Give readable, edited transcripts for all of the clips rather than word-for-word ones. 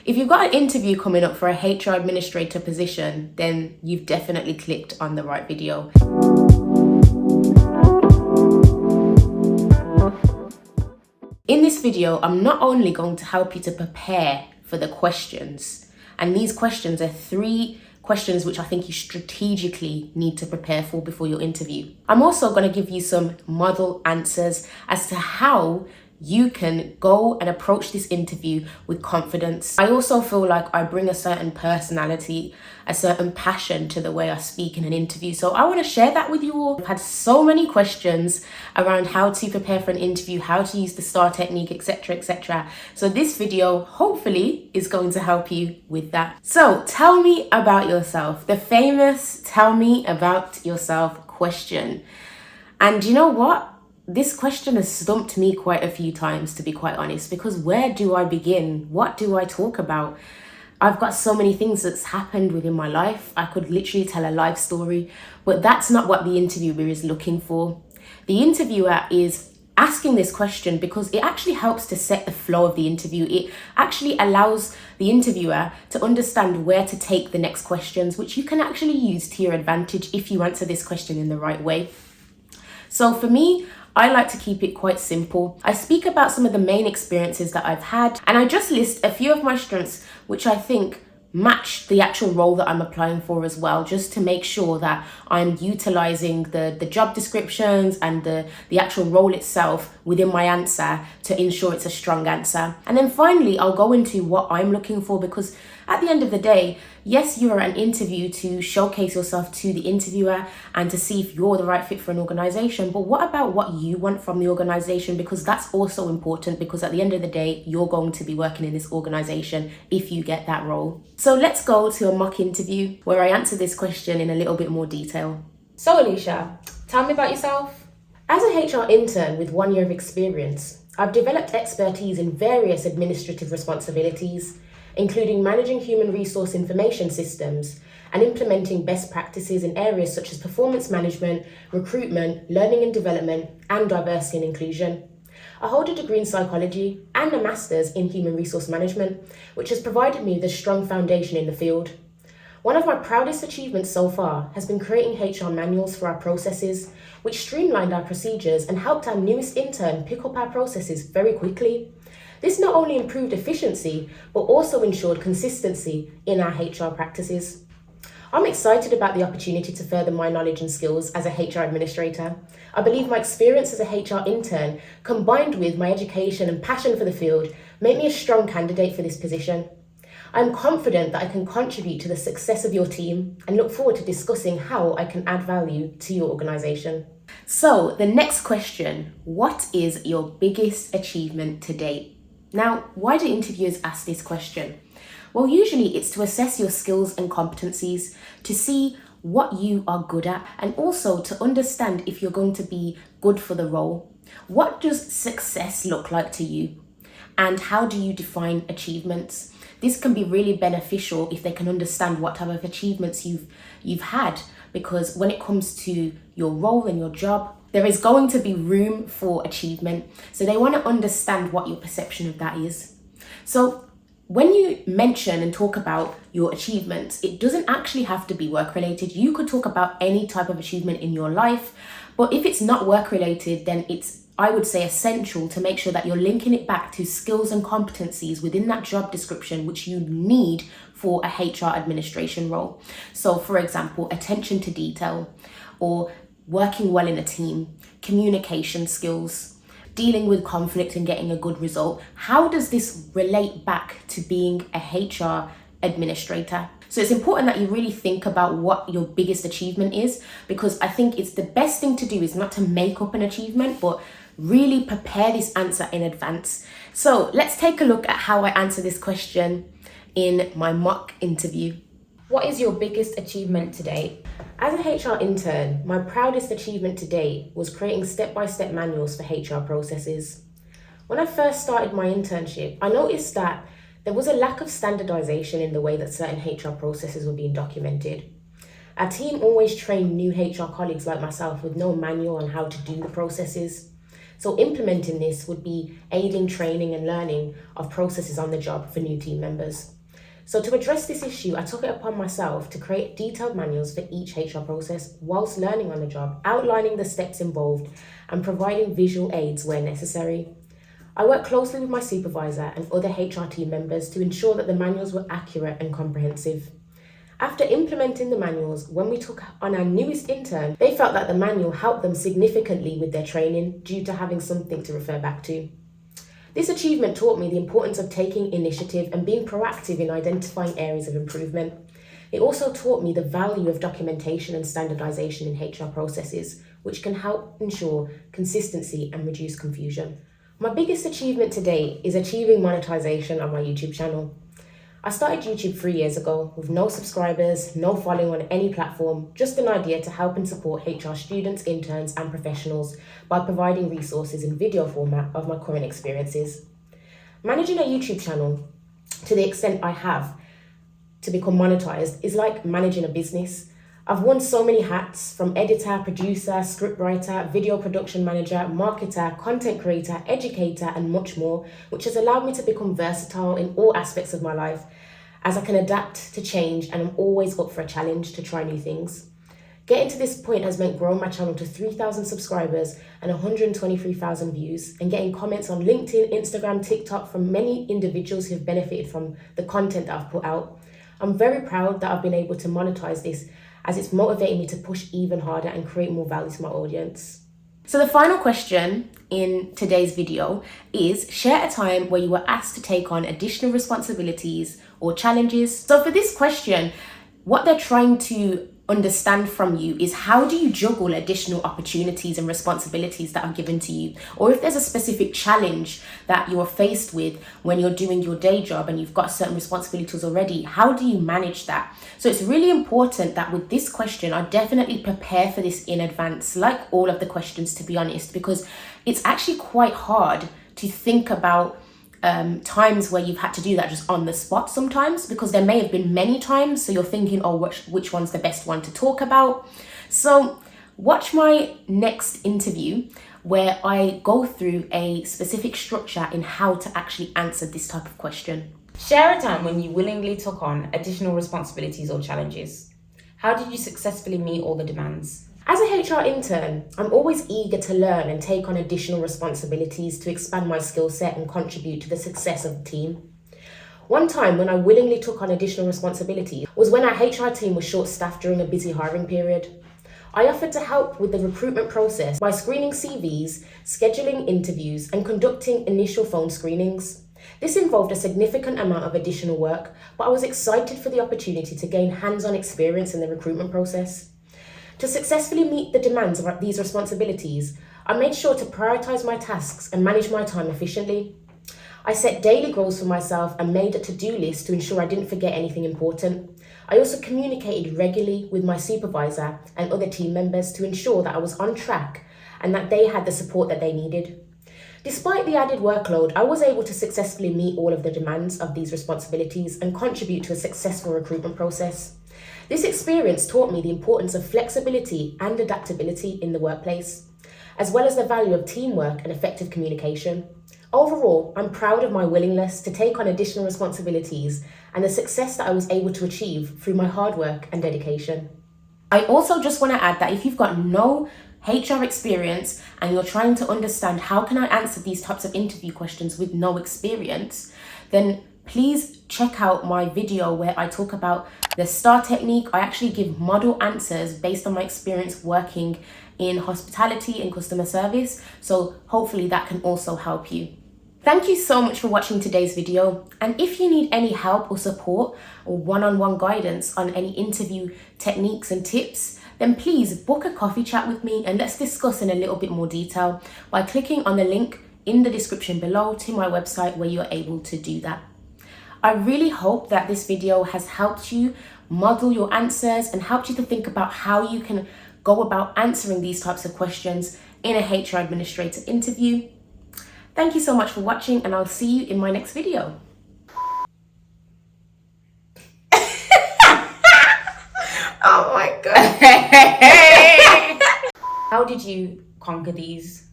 If you've got an interview coming up for a HR administrator position, then you've definitely clicked on the right video. In this video, I'm not only going to help you to prepare for the questions, and these questions are 3 questions which I think you strategically need to prepare for before your interview. I'm also going to give you some model answers as to how you can go and approach this interview with confidence. I also feel like I bring a certain personality, a certain passion to the way I speak in an interview. So I want to share that with you all. I've had so many questions around how to prepare for an interview, how to use the STAR technique, etc., etc. So this video hopefully is going to help you with that. So tell me about yourself. The famous tell me about yourself question. And you know what? This question has stumped me quite a few times, to be quite honest, because where do I begin? What do I talk about? I've got so many things that's happened within my life. I could literally tell a life story, but that's not what the interviewer is looking for. The interviewer is asking this question because it actually helps to set the flow of the interview. It actually allows the interviewer to understand where to take the next questions, which you can actually use to your advantage if you answer this question in the right way. So for me, I like to keep it quite simple. I speak about some of the main experiences that I've had, and I just list a few of my strengths which I think match the actual role that I'm applying for as well, just to make sure that I'm utilizing the job descriptions and the actual role itself within my answer to ensure it's a strong answer. And then finally, I'll go into what I'm looking for, because at the end of the day, yes, you're an interview to showcase yourself to the interviewer and to see if you're the right fit for an organization. But what about what you want from the organization? Because that's also important, because at the end of the day, you're going to be working in this organization if you get that role. So let's go to a mock interview where I answer this question in a little bit more detail. So Alicia, tell me about yourself. As a HR intern with 1 year of experience, I've developed expertise in various administrative responsibilities, including managing human resource information systems and implementing best practices in areas such as performance management, recruitment, learning and development, and diversity and inclusion. I hold a degree in psychology and a master's in human resource management, which has provided me with a strong foundation in the field. One of my proudest achievements so far has been creating HR manuals for our processes, which streamlined our procedures and helped our newest intern pick up our processes very quickly. This not only improved efficiency, but also ensured consistency in our HR practices. I'm excited about the opportunity to further my knowledge and skills as a HR administrator. I believe my experience as a HR intern, combined with my education and passion for the field, make me a strong candidate for this position. I'm confident that I can contribute to the success of your team and look forward to discussing how I can add value to your organisation. So the next question, what is your biggest achievement to date? Now, why do interviewers ask this question? Well, usually it's to assess your skills and competencies, to see what you are good at, and also to understand if you're going to be good for the role. What does success look like to you? And how do you define achievements? This can be really beneficial if they can understand what type of achievements you've had, because when it comes to your role and your job, there is going to be room for achievement. So they want to understand what your perception of that is. So when you mention and talk about your achievements, it doesn't actually have to be work related. You could talk about any type of achievement in your life, but if it's not work related, then it's, I would say, essential to make sure that you're linking it back to skills and competencies within that job description, which you need for a HR administration role. So for example, attention to detail, or working well in a team, communication skills, dealing with conflict and getting a good result. How does this relate back to being a HR administrator? So it's important that you really think about what your biggest achievement is, because I think it's the best thing to do is not to make up an achievement, but really prepare this answer in advance. So let's take a look at how I answer this question in my mock interview. What is your biggest achievement to date? As a HR intern, my proudest achievement to date was creating step-by-step manuals for HR processes. When I first started my internship, I noticed that there was a lack of standardization in the way that certain HR processes were being documented. Our team always trained new HR colleagues like myself with no manual on how to do the processes. So implementing this would be aiding training and learning of processes on the job for new team members. So to address this issue, I took it upon myself to create detailed manuals for each HR process whilst learning on the job, outlining the steps involved and providing visual aids where necessary. I worked closely with my supervisor and other HR team members to ensure that the manuals were accurate and comprehensive. After implementing the manuals, when we took on our newest intern, they felt that the manual helped them significantly with their training due to having something to refer back to. This achievement taught me the importance of taking initiative and being proactive in identifying areas of improvement. It also taught me the value of documentation and standardization in HR processes, which can help ensure consistency and reduce confusion. My biggest achievement to date is achieving monetization on my YouTube channel. I started YouTube 3 years ago with no subscribers, no following on any platform, just an idea to help and support HR students, interns and professionals by providing resources in video format of my current experiences. Managing a YouTube channel to the extent I have to become monetized is like managing a business. I've worn so many hats, from editor, producer, scriptwriter, video production manager, marketer, content creator, educator, and much more, which has allowed me to become versatile in all aspects of my life, as I can adapt to change and I'm always up for a challenge to try new things. Getting to this point has meant growing my channel to 3,000 subscribers and 123,000 views, and getting comments on LinkedIn, Instagram, TikTok from many individuals who have benefited from the content that I've put out. I'm very proud that I've been able to monetize this, as it's motivating me to push even harder and create more value to my audience. So the final question in today's video is, share a time where you were asked to take on additional responsibilities or challenges. So for this question, what they're trying to understand from you is, how do you juggle additional opportunities and responsibilities that are given to you? Or if there's a specific challenge that you're faced with when you're doing your day job and you've got certain responsibilities already, how do you manage that? So it's really important that with this question, I definitely prepare for this in advance, like all of the questions, to be honest, because it's actually quite hard to think about times where you've had to do that just on the spot sometimes, because there may have been many times, so you're thinking, oh, which one's the best one to talk about? So watch my next interview where I go through a specific structure in how to actually answer this type of question. Share a time when you willingly took on additional responsibilities or challenges. How did you successfully meet all the demands? As a HR intern, I'm always eager to learn and take on additional responsibilities to expand my skill set and contribute to the success of the team. One time when I willingly took on additional responsibility was when our HR team was short-staffed during a busy hiring period. I offered to help with the recruitment process by screening CVs, scheduling interviews, and conducting initial phone screenings. This involved a significant amount of additional work, but I was excited for the opportunity to gain hands-on experience in the recruitment process. To successfully meet the demands of these responsibilities, I made sure to prioritize my tasks and manage my time efficiently. I set daily goals for myself and made a to-do list to ensure I didn't forget anything important. I also communicated regularly with my supervisor and other team members to ensure that I was on track and that they had the support that they needed. Despite the added workload, I was able to successfully meet all of the demands of these responsibilities and contribute to a successful recruitment process. This experience taught me the importance of flexibility and adaptability in the workplace, as well as the value of teamwork and effective communication. Overall, I'm proud of my willingness to take on additional responsibilities and the success that I was able to achieve through my hard work and dedication. I also just want to add that if you've got no HR experience and you're trying to understand how can I answer these types of interview questions with no experience, then please check out my video where I talk about the STAR technique. I actually give model answers based on my experience working in hospitality and customer service. So hopefully that can also help you. Thank you so much for watching today's video. And if you need any help or support or one-on-one guidance on any interview techniques and tips, then please book a coffee chat with me and let's discuss in a little bit more detail by clicking on the link in the description below to my website where you're able to do that. I really hope that this video has helped you model your answers and helped you to think about how you can go about answering these types of questions in a HR administrator interview. Thank you so much for watching, and I'll see you in my next video. Oh my god. How did you conquer these?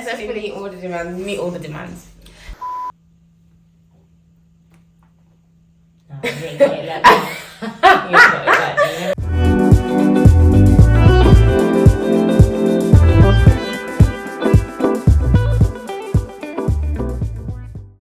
successfully meet all the demands. Meet all the demands. No, you ain't got it like that. You ain't got it like that.